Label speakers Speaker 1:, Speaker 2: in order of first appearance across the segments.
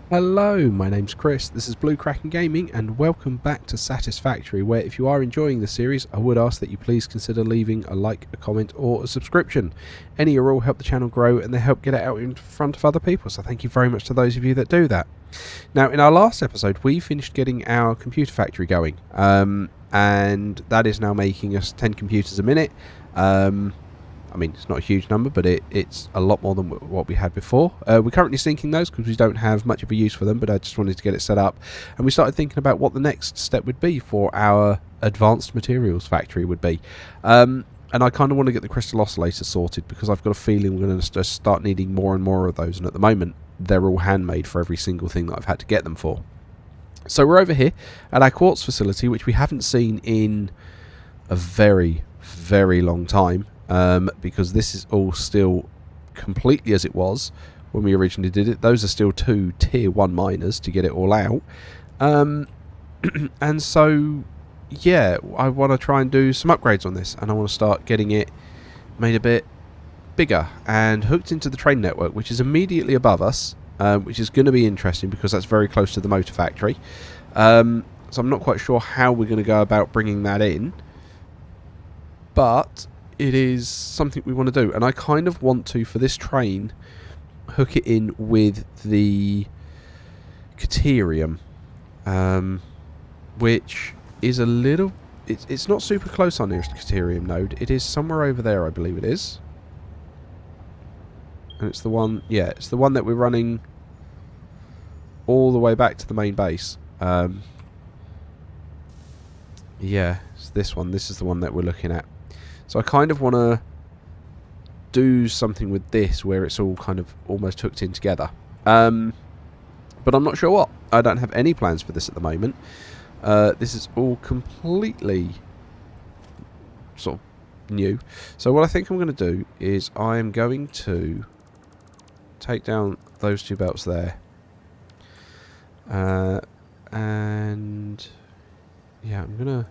Speaker 1: Hello, my name's Chris, this is Blue Kraken Gaming, and welcome back to Satisfactory, where if you are enjoying the series, I would ask that you please consider leaving a like, a comment, or a subscription. Any or all help the channel grow, and they help get it out in front of other people, so thank you very much to those of you that do that. Now, in our last episode, we finished getting our computer factory going, and that is now making us 10 computers a minute. I mean, it's not a huge number, but it's a lot more than what we had before. We're currently syncing those because we don't have much of a use for them, but I just wanted to get it set up. And we started thinking about what the next step would be for our advanced materials factory would be. And I kind of want to get the crystal oscillator sorted because I've got a feeling we're going to just start needing more and more of those. And at the moment, they're all handmade for every single thing that I've had to get them for. So we're over here at our Quartz facility, which we haven't seen in a very, very long time. Because this is all still completely as it was when we originally did it. Those are still 2 tier 1 miners to get it all out. And so, yeah, I want to try and do some upgrades on this, and I want to start getting it made a bit bigger and hooked into the train network, which is immediately above us, which is going to be interesting because that's very close to the motor factory. So I'm not quite sure how we're going to go about bringing that in, but it is something we want to do, and I kind of want to, for this train, hook it in with the Caterium, which is a little... It's not super close on nearest Caterium node. It is somewhere over there, I believe it is. And it's the one... Yeah, it's the one that we're running all the way back to the main base. Yeah, it's this one. This is the one that we're looking at. So I kind of want to do something with this where it's all kind of almost hooked in together. But I'm not sure what. I don't have any plans for this at the moment. This is all completely sort of new. So what I think I'm going to do is I am going to take down those 2 belts there. And yeah, I'm going to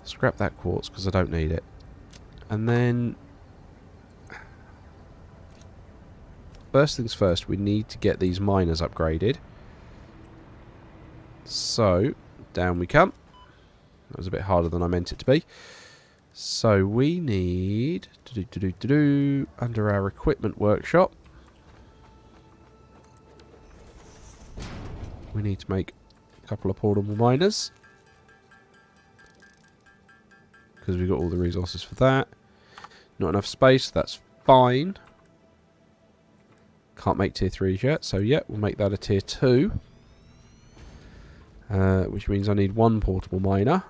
Speaker 1: scrap that quartz because I don't need it. And then, first things first, we need to get these miners upgraded. So, down we come. That was a bit harder than I meant it to be. So, we need to under our equipment workshop. We need to make a couple of portable miners, because we've got all the resources for that. Not enough space, that's fine. Can't make tier 3s yet, so yeah, we'll make that a tier 2. Which means I need 1 portable miner.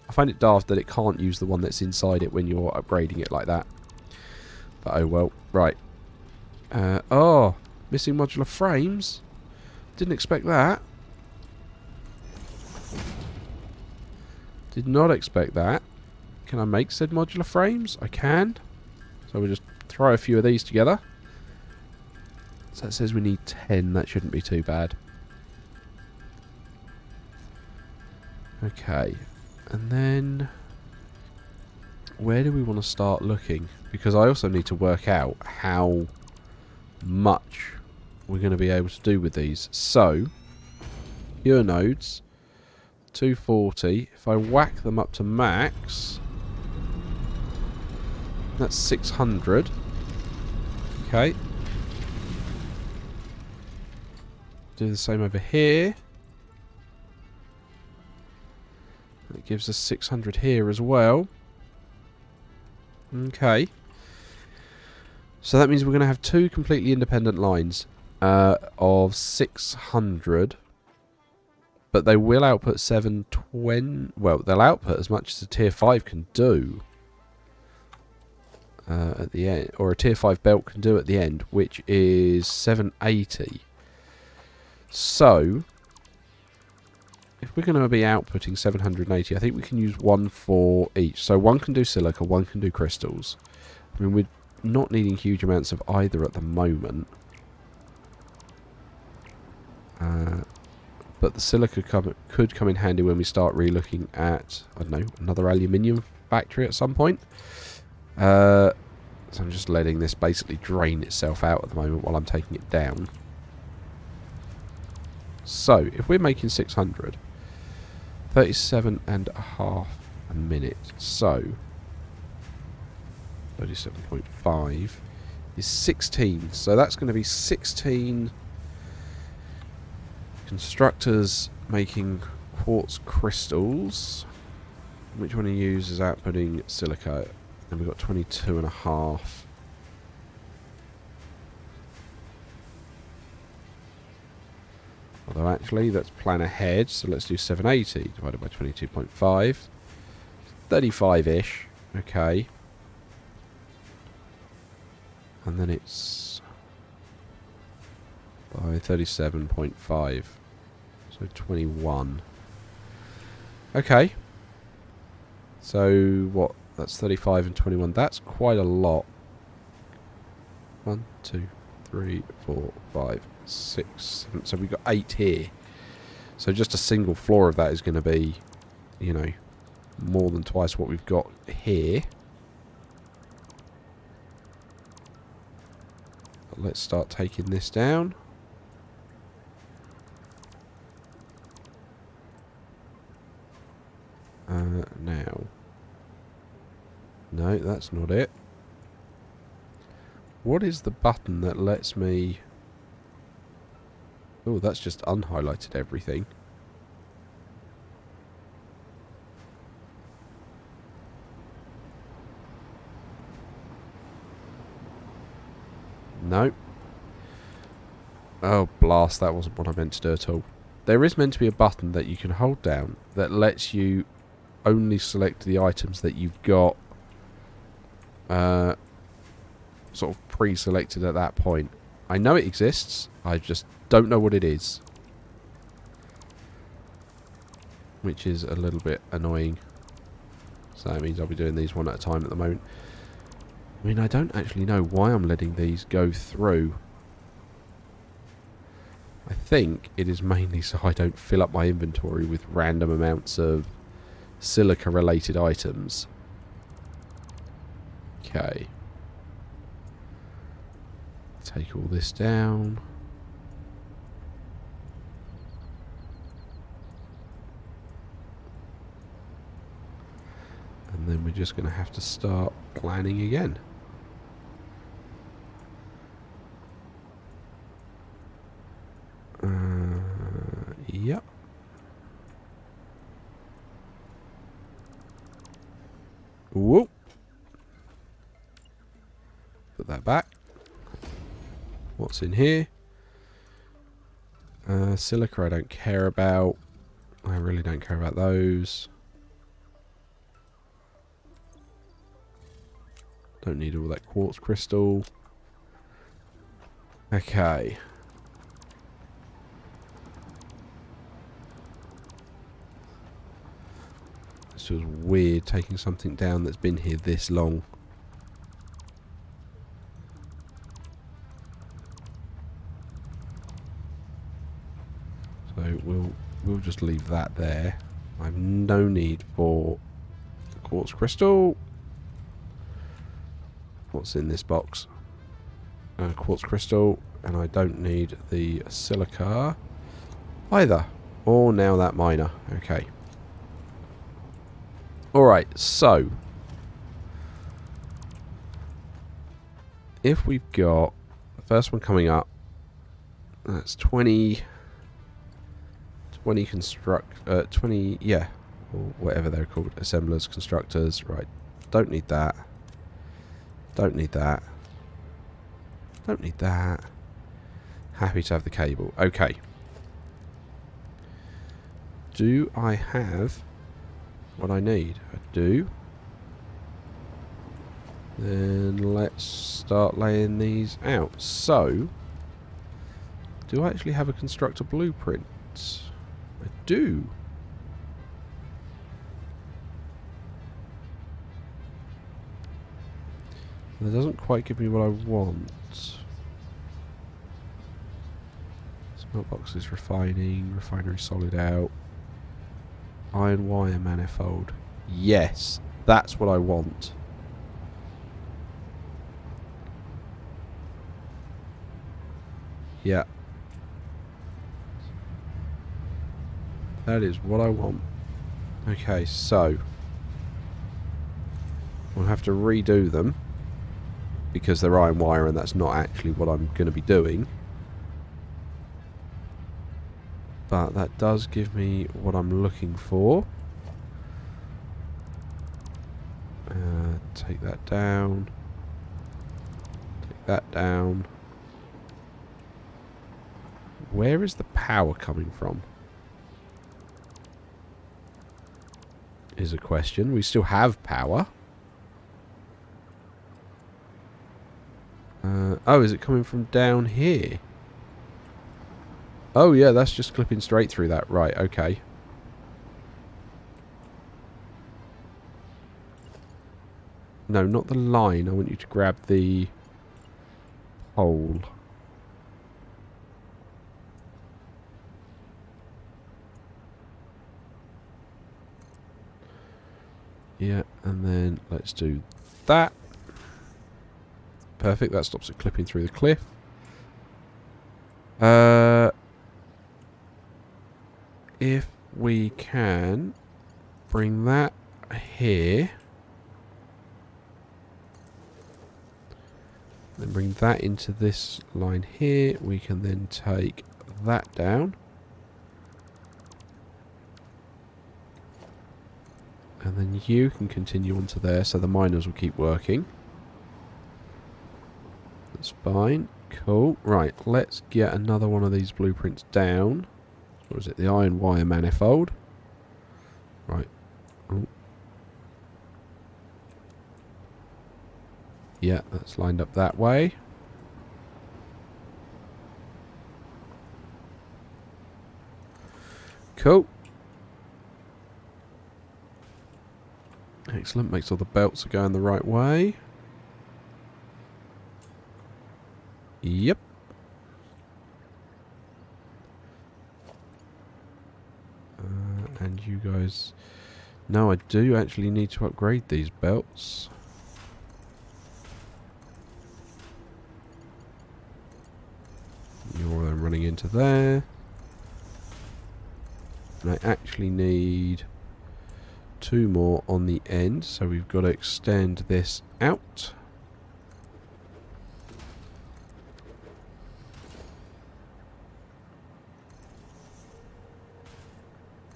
Speaker 1: I find it daft that it can't use the one that's inside it when you're upgrading it like that. But oh well. Right. Oh, missing modular frames. Didn't expect that. Did not expect that. Can I make said modular frames? I can. So we'll just throw a few of these together. So it says we need 10. That shouldn't be too bad. Okay. And then, where do we want to start looking? Because I also need to work out how much we're going to be able to do with these. So, pure nodes, 240. If I whack them up to max, that's 600. Okay. Do the same over here. That gives us 600 here as well. Okay. So that means we're going to have 2 completely independent lines of 600. But they will output 720. Well, they'll output as much as a tier 5 can do at the end, or a tier 5 belt can do at the end, which is 780. So, if we're going to be outputting 780, I think we can use 1 for each. So 1 can do silica, 1 can do crystals. I mean, we're not needing huge amounts of either at the moment. But the silica could come in handy when we start re-looking at, I don't know, another aluminium factory at some point. So I'm just letting this basically drain itself out at the moment while I'm taking it down. So, if we're making 600, 37.5 a minute. So, 37.5 is 16. So that's going to be 16 constructors making quartz crystals. Which one to use is outputting silica? And we've got 22.5. Although actually, let's plan ahead. So let's do 780 divided by 22.5. 35-ish. Okay. And then it's by 37.5. So 21. Okay. So what? That's 35 and 21. That's quite a lot. 1, 2, 3, 4, 5, 6, 7. So we've got 8 here. So just a single floor of that is going to be, you know, more than twice what we've got here. But let's start taking this down. Now. No, that's not it. What is the button that lets me... Oh, that's just unhighlighted everything. No. Oh, blast, that wasn't what I meant to do at all. There is meant to be a button that you can hold down that lets you only select the items that you've got sort of pre-selected at that point. I know it exists, I just don't know what it is. Which is a little bit annoying. So that means I'll be doing these one at a time at the moment. I mean, I don't actually know why I'm letting these go through. I think it is mainly so I don't fill up my inventory with random amounts of silica-related items. Okay. Take all this down. And then we're just going to have to start planning again. Yep. Whoop. Put that back. What's in here? Silica I don't care about. I really don't care about those. Don't need all that quartz crystal. Okay. This feels weird taking something down that's been here this long. So we'll just leave that there. I have no need for the quartz crystal. What's in this box? Quartz crystal, and I don't need the silica either. Or now that miner. Okay. Alright, so if we've got the first one coming up, that's 20 20, yeah, or whatever they're called, assemblers, constructors. Right, don't need that. Don't need that. Don't need that. Happy to have the cable. Okay. Do I have what I need? I do. Then let's start laying these out. So, do I actually have a constructor blueprint? I do. That doesn't quite give me what I want. Smelt boxes, refining, refinery solid out. Iron wire manifold. Yes, that's what I want. Yeah. That is what I want. Okay, so we'll have to redo them because they're iron wire and that's not actually what I'm going to be doing. But that does give me what I'm looking for. Take that down. Take that down. Where is the power coming from? Is a question. We still have power. Oh, is it coming from down here? Oh, yeah, that's just clipping straight through that. Right, okay. No, not the line. I want you to grab the pole. Yeah, and then let's do that. Perfect, that stops it clipping through the cliff. If we can bring that here, then bring that into this line here, we can then take that down. And then you can continue onto there, so the miners will keep working. That's fine. Cool. Right, let's get another one of these blueprints down. What is it? The iron wire manifold. Right. Oh. Yeah, that's lined up that way. Cool. Excellent. Makes all the belts are going the right way. Yep. And you guys... No, I do actually need to upgrade these belts. You're running into there. And I actually need 2 more on the end, so we've got to extend this out.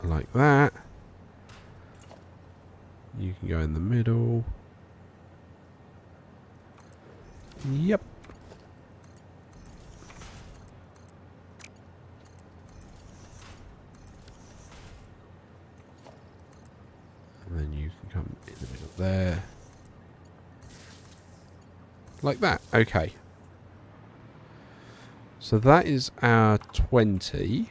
Speaker 1: Like that. You can go in the middle. Yep. And then you can come in the middle there. Like that. Okay. So that is our 20.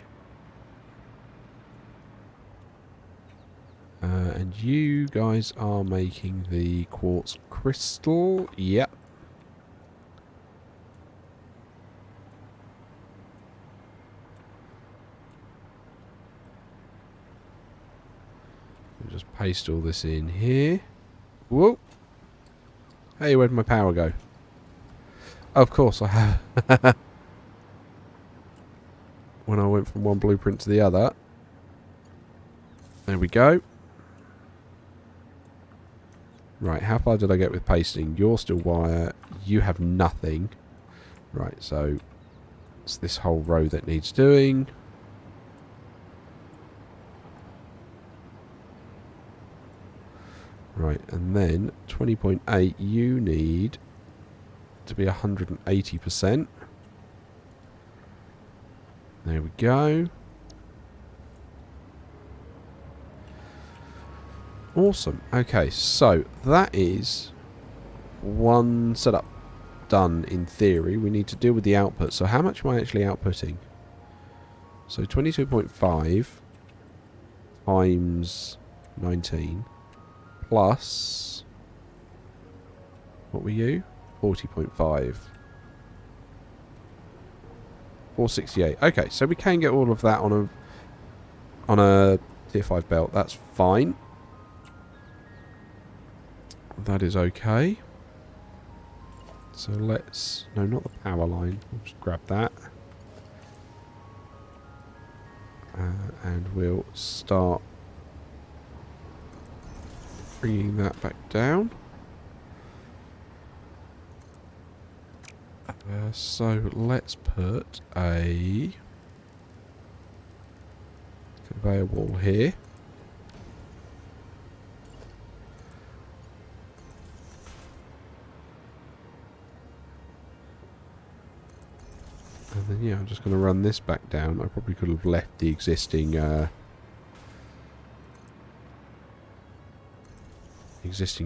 Speaker 1: And you guys are making the quartz crystal. Yep. I'll just paste all this in here. Whoa. Hey, where'd my power go? Of course I have. When I went from one blueprint to the other. There we go. Right, how far did I get with pasting? You're still wire. You have nothing. Right, so it's this whole row that needs doing. Right, and then 20.8, you need to be 180%. There we go. Awesome. Okay, so that is one setup done in theory. We need to deal with the output. So how much am I actually outputting? So 22.5 times 19 plus... What were you? 40.5. 468. Okay, so we can get all of that on a tier 5 belt. That's fine. That is okay. So let's... No, not the power line. We'll just grab that. And we'll start bringing that back down. So let's put a conveyor wall here. And then, yeah, I'm just going to run this back down. I probably could have left the existing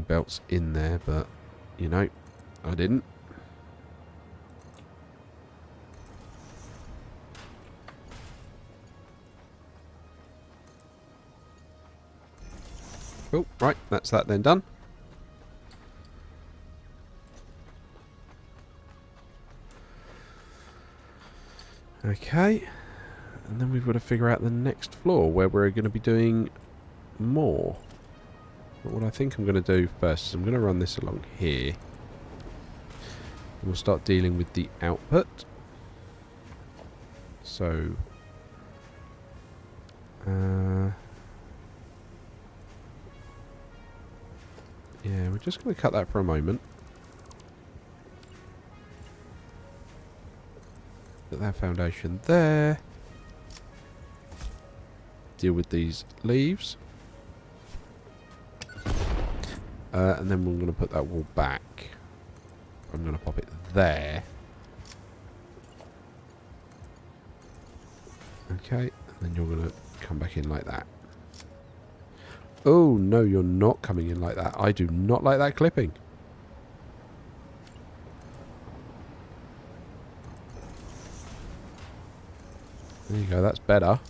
Speaker 1: belts in there, but, you know, I didn't. Oh, right, that's that then done. Okay, and then we've got to figure out the next floor where we're going to be doing more. But what I think I'm going to do first is I'm going to run this along here. And we'll start dealing with the output. So, yeah, we're just going to cut that for a moment. Put that foundation there. Deal with these leaves. And then we're going to put that wall back. I'm going to pop it there. Okay, and then you're going to come back in like that. Oh, no, you're not coming in like that. I do not like that clipping. There you go, that's better.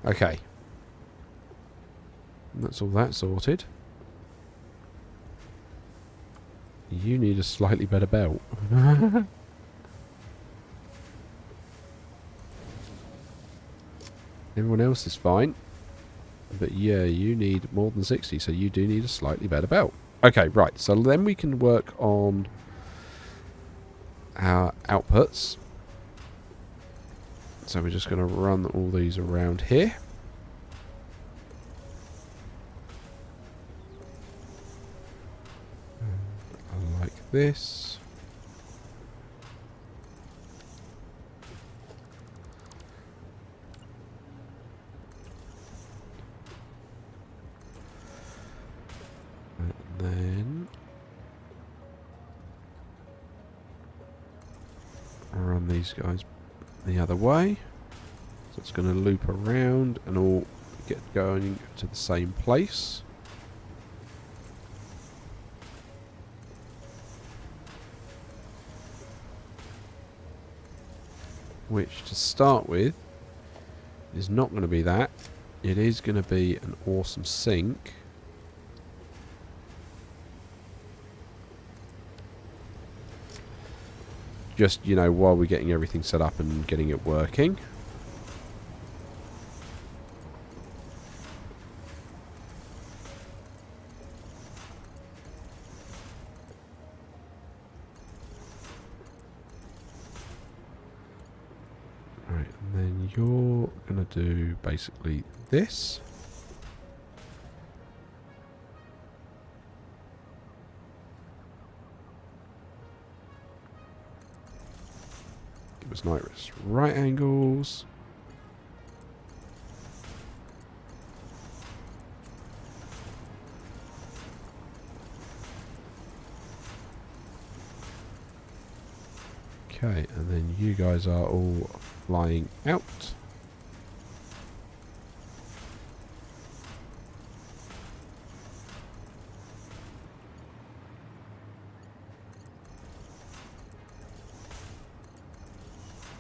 Speaker 1: Okay. That's all that sorted. You need a slightly better belt. Everyone else is fine. But yeah, you need more than 60, so you do need a slightly better belt. Okay, right, so then we can work on our outputs. So we're just going to run all these around here. Like this. And then run these guys the other way. So it's going to loop around and all get going to the same place. Which, to start with, is not going to be that. It is going to be an awesome sink. Just, you know, while we're getting everything set up and getting it working. Right, and then you're going to do basically this. Give us nice right angles. Okay, and then you guys are all flying out.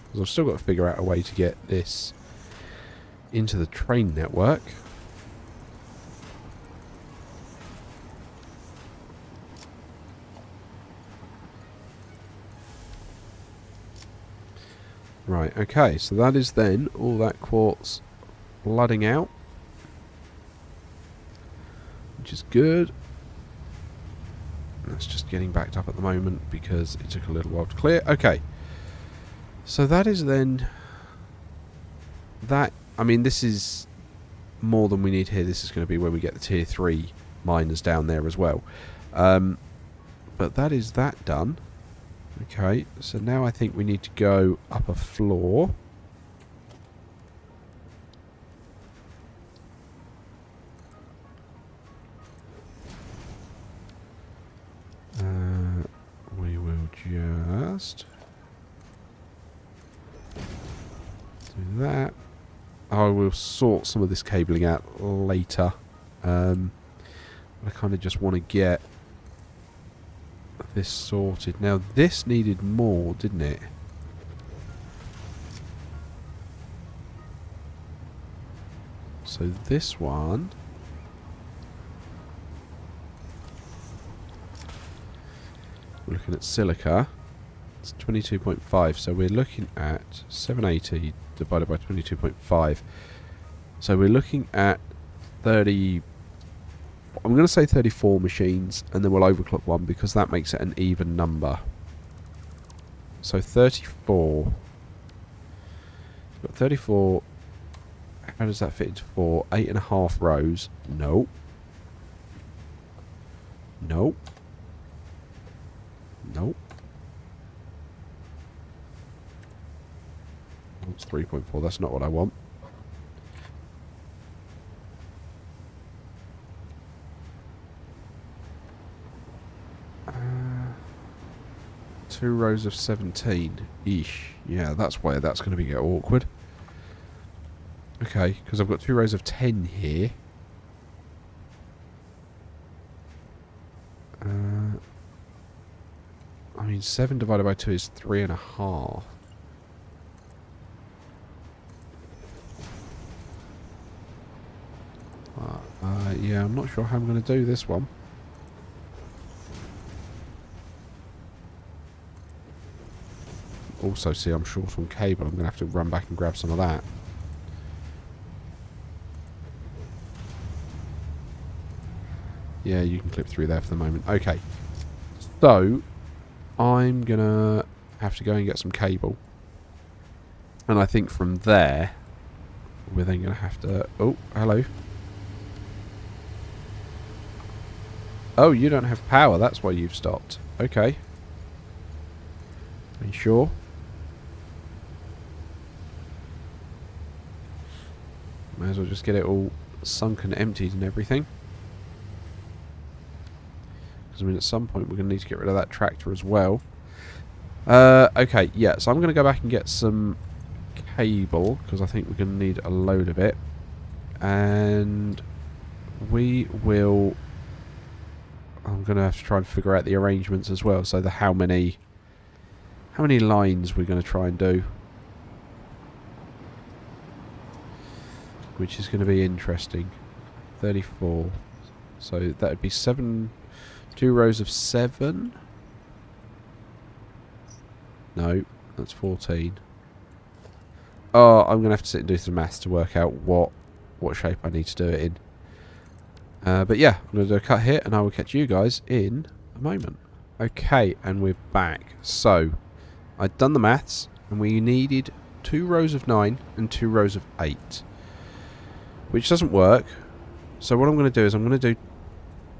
Speaker 1: Because I've still got to figure out a way to get this into the train network. Right, okay, so that is then all that quartz flooding out, which is good. That's just getting backed up at the moment because it took a little while to clear. Okay, so that is then that, I mean, this is more than we need here. This is going to be when we get the tier 3 miners down there as well. But that is that done. Okay, so now I think we need to go up a floor. We will just do that. I will sort some of this cabling out later. I kind of just want to get this sorted. Now, this needed more, didn't it? So this one... we're looking at silica. It's 22.5, so we're looking at 780 divided by 22.5. So we're looking at 30... I'm going to say 34 machines, and then we'll overclock one because that makes it an even number. So 34. We've got 34. How does that fit into 4? 8.5 rows. Nope. Nope. Nope. It's 3.4. That's not what I want. Two rows of 17 ish. Yeah, that's where that's going to get awkward. Okay, because I've got 2 rows of 10 here. I mean, 7 divided by 2 is 3.5. Yeah, I'm not sure how I'm going to do this one. Also, see, I'm short on cable. I'm going to have to run back and grab some of that. Yeah, you can clip through there for the moment. Okay. So, I'm going to have to go and get some cable. And I think from there, we're then going to have to... Oh, hello. Oh, you don't have power. That's why you've stopped. Okay. Are you sure? May as well just get it all sunk and emptied and everything. Because, I mean, at some point we're going to need to get rid of that tractor as well. Okay, yeah, so I'm going to go back and get some cable, because I think we're going to need a load of it. And we will... I'm going to have to try and figure out the arrangements as well. So how many lines we're going to try and do. Which is going to be interesting. 34. So that would be 7... 2 rows of 7. No, that's 14. Oh, I'm going to have to sit and do some maths to work out what shape I need to do it in. But yeah, I'm going to do a cut here, and I will catch you guys in a moment. Okay, and we're back. So, I'd done the maths, and we needed 2 rows of 9 and 2 rows of 8. Which doesn't work. So what I'm going to do is I'm going to do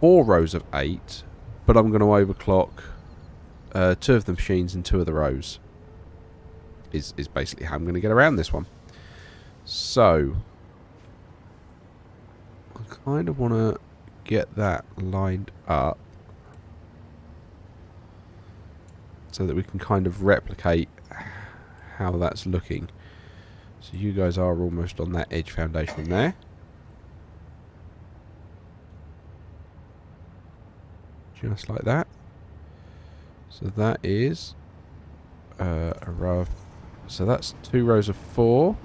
Speaker 1: 4 rows of 8, but I'm going to overclock 2 of the machines and 2 of the rows. Is basically how I'm going to get around this one. So, I kind of want to get that lined up so that we can kind of replicate how that's looking. So you guys are almost on that edge foundation there. Just like that. So that is a row of... So that's 2 rows of 4.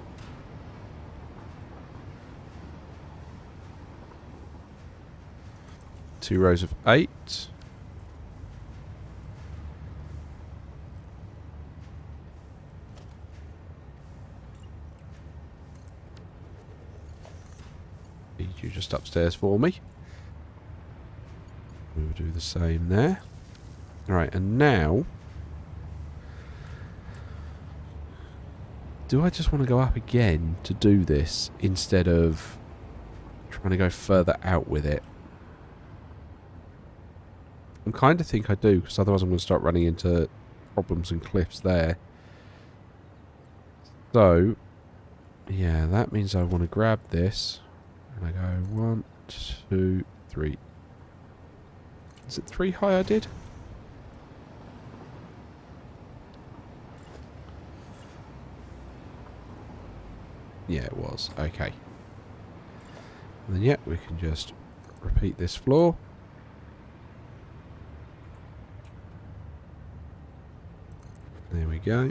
Speaker 1: Two rows of 8. Need you just upstairs for me. We'll do the same there. Alright, and now Do I just want to go up again to do this instead of trying to go further out with it? I kind of think I do, because otherwise I'm going to start running into problems and cliffs there. So, yeah, that means I want to grab this. And I go 1, 2, 3. Is it 3 high I did? Yeah, it was. Okay. And then, yeah, we can just repeat this floor. There we go.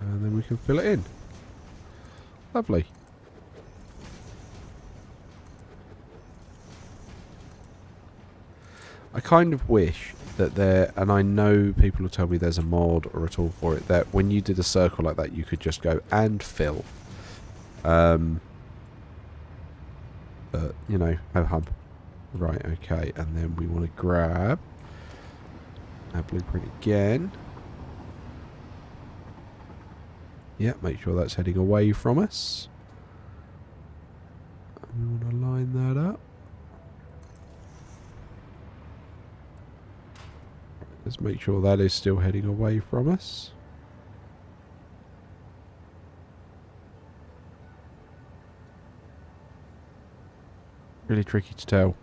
Speaker 1: And then we can fill it in. Lovely. I kind of wish that there, and I know people will tell me there's a mod or a tool for it, that when you did a circle like that you could just go and fill. But, you know, ho hum. Right, okay, and then we want to grab our blueprint again. Yeah, make sure that's heading away from us. And we want to line that up. Let's make sure that is still heading away from us. Really tricky to tell.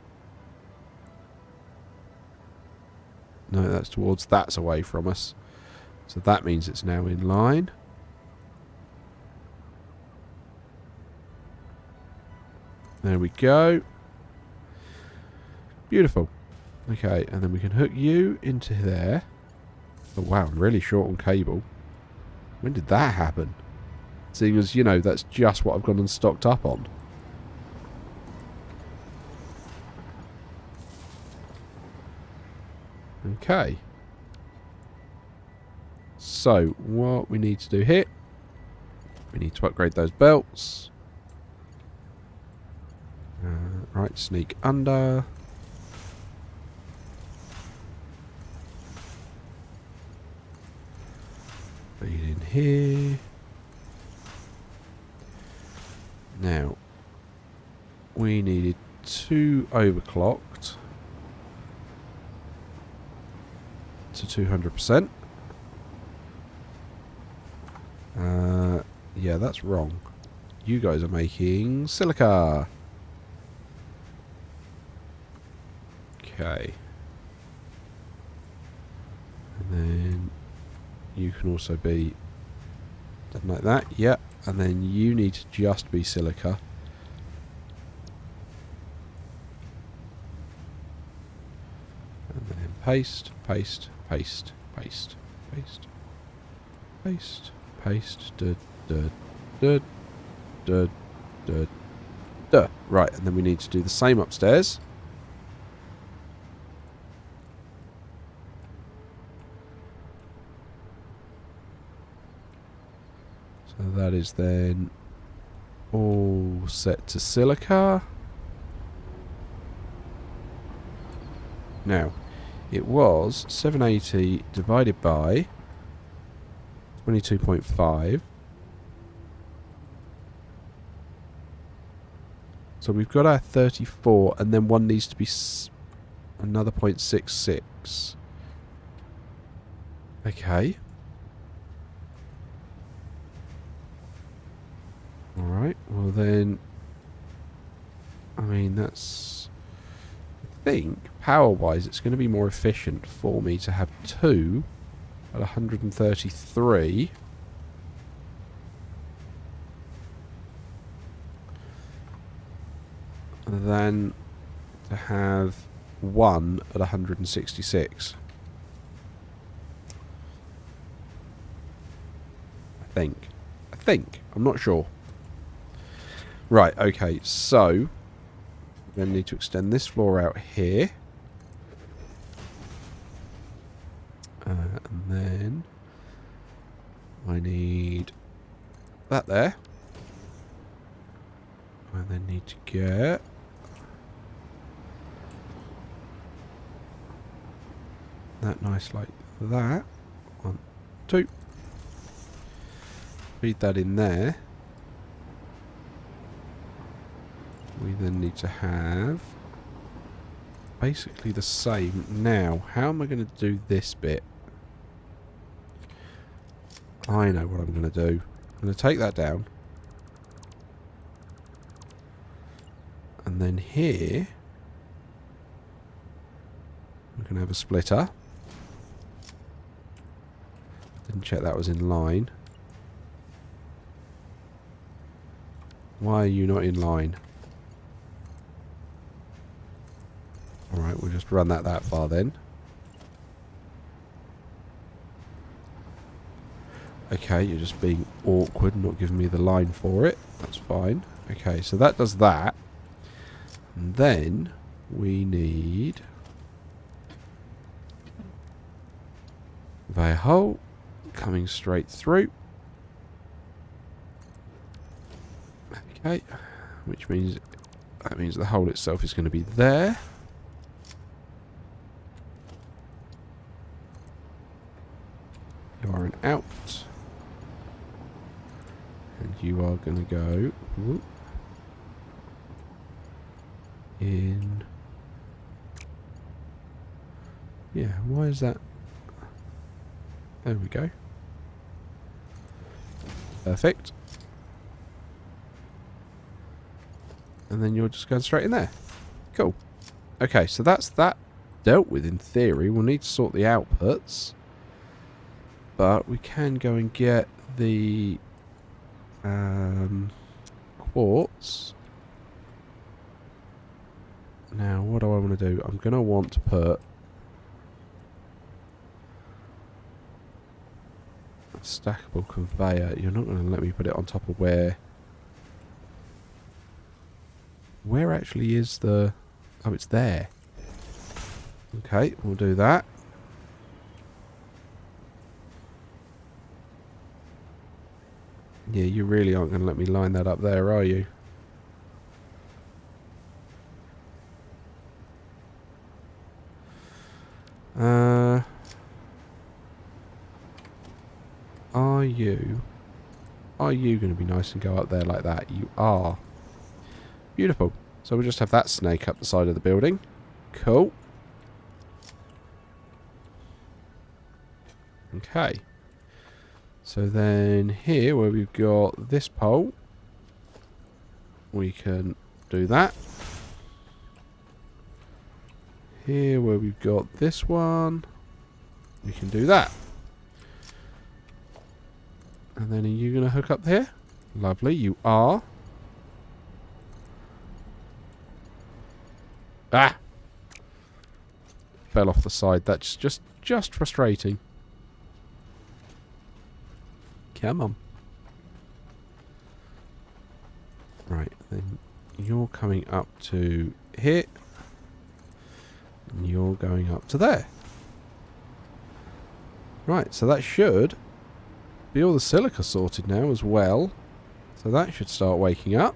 Speaker 1: No, that's away from us. So that means it's now in line. There we go. Beautiful. Okay, and then we can hook you into there. Oh wow, I'm really short on cable. When did that happen? Seeing as, you know, that's just what I've gone and stocked up on. Okay. So, what we need to do here, we need to upgrade those belts. Right, sneak under. Feed in here. Now, we needed 2 overclocked to 200%. Yeah, that's wrong. You guys are making silica. Okay. And then you can also be something like that. Yep. And then you need to just be silica. And then paste, paste, paste, paste, paste, paste, paste, duh, duh, duh, duh, duh, duh. Right, and then we need to do the same upstairs. So that is then all set to silica. Now, it was 780 divided by 22.5. So we've got our 34, and then one needs to be another 0.66. Okay. Alright, well then, I mean, that's, I think, power-wise, it's going to be more efficient for me to have 2 at 133 than to have 1 at 166. I think. I'm not sure. Right, okay, so we then need to extend this floor out here. And then I need that there. I then need to get that nice like that. 1, 2. Feed that in there. We then need to have basically the same. Now, how am I going to do this bit? I know what I'm going to do. I'm going to take that down. And then here, we're going to have a splitter. Didn't check that was in line. Why are you not in line? Alright, we'll just run that far then. Okay, you're just being awkward, not giving me the line for it. That's fine. Okay, so that does that. And then we need a hole coming straight through. Okay, which means that means the hole itself is going to be there. You are an out. And you are going to go whoop, in. Yeah, why is that? There we go. Perfect. And then you're just going straight in there. Cool. Okay, so that's that dealt with in theory. We'll need to sort the outputs. But we can go and get the quartz. Now, what do I want to do? I'm going to want to put a stackable conveyor. You're not going to let me put it on top of where... Where actually is the... Oh, it's there. Okay, we'll do that. Yeah, you really aren't going to let me line that up there, are you? Are you going to be nice and go up there like that? You are. Beautiful. So we'll just have that snake up the side of the building. Cool. Okay. So then here where we've got this pole, we can do that. Here where we've got this one, we can do that. And then are you going to hook up here? Lovely, you are. Ah! Fell off the side. That's just frustrating. Come on. Right, then you're coming up to here. And you're going up to there. Right, so that should be all the silica sorted now as well. So that should start waking up.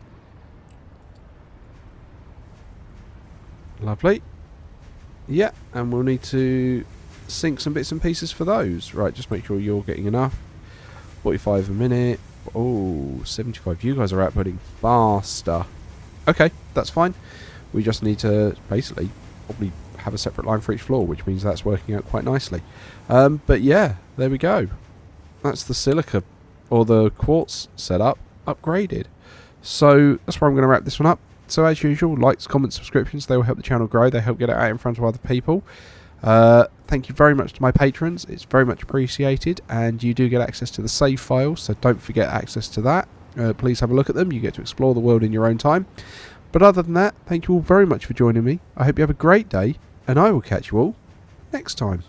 Speaker 1: Lovely. Yeah, and we'll need to sink some bits and pieces for those. Right, just make sure you're getting enough. 45 a minute. Oh, 75. You guys are outputting faster. Okay, that's fine. We just need to basically probably have a separate line for each floor, which means that's working out quite nicely. But yeah, there we go. That's the silica or the quartz setup upgraded. So that's where I'm going to wrap this one up. So as usual, likes, comments, subscriptions, they will help the channel grow. They help get it out in front of other people. Thank you very much to my patrons. It's very much appreciated. And you do get access to the save files, so don't forget access to that. Please have a look at them. You get to explore the world in your own time. But other than that, thank you all very much for joining me. I hope you have a great day, and I will catch you all next time.